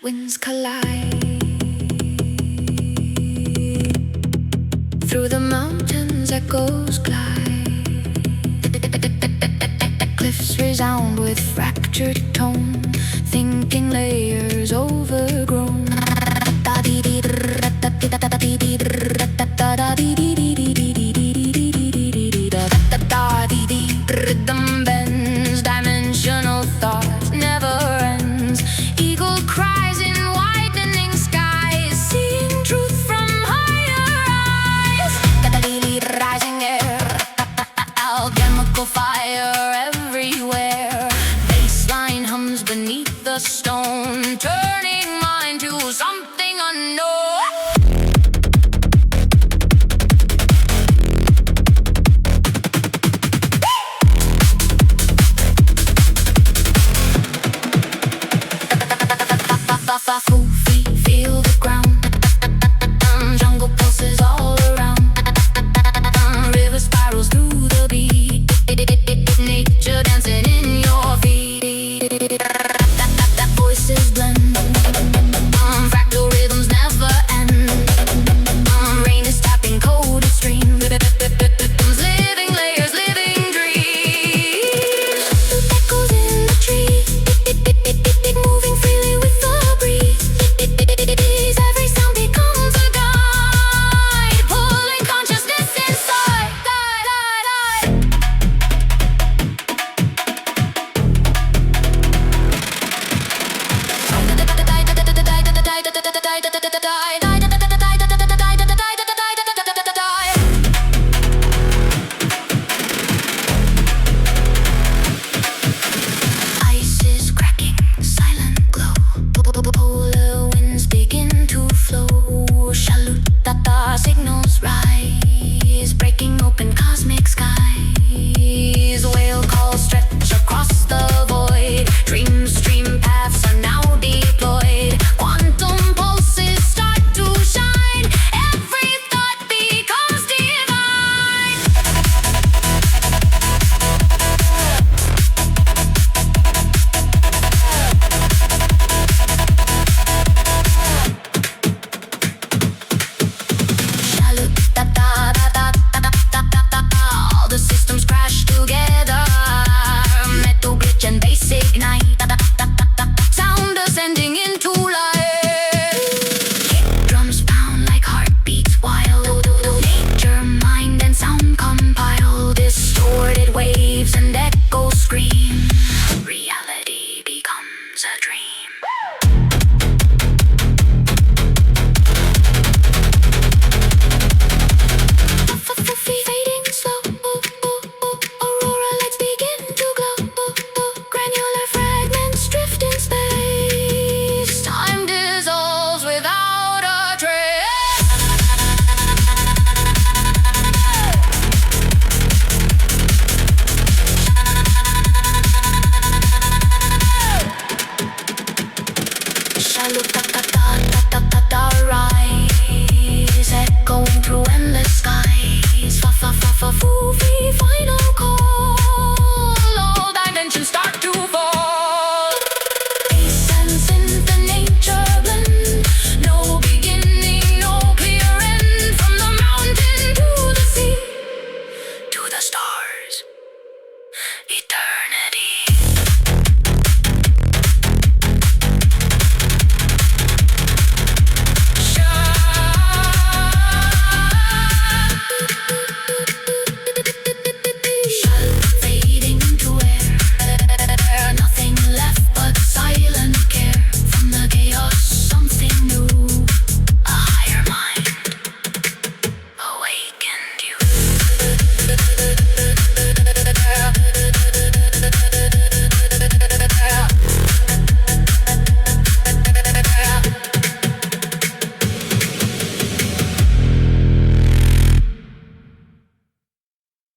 winds collide. Through the mountains echoes glide. Cliffs resound with fractured tone, thinking layers overgrown. Rhythm bends, dimensional thought never ends. Eagle cries in widening skies, seeing truth from higher eyes. Rising air, alchemical fire everywhere. Baseline hums beneath the stone, turning mind to something unknown. Feel the ground. Jungle pulses all around. River spirals through the beat. Nature dancing in your feet. Voices blend. Fractal rhythms never end. Rain is tapping coded streams. Living layers, living dreams. Echoes in the trees. Moving freely with the breeze. Every sound becomes a guide, pulling consciousness inside. Ice is cracking, silent glow. Polar winds begin to flow. Shalutata signals rise, breaking open cosmic skies. Whale calls stretch across the void. Dream stream paths are now deployed. Quantum pulses start to shine. Every thought becomes divine. All the systems crash together. Metal glitch and bass ignite. Sound ascending into life. Kick drums pound like heartbeats wild. Nature, mind, and sound compile. Distorted waves and echoes scream. Reality becomes a dream. Fading slow, aurora lights begin to glow. Granular fragments drift in space. Time dissolves without a trace. Rise, echoing through endless skies. Foo-fee, final call. All dimensions start to fall. Bass and synth and nature blend. No beginning, no clear end. From the mountain to the sea, to the stars, eternity. Fading to air, nothing left but silent care. From the chaos, something new. A higher mind awakened you.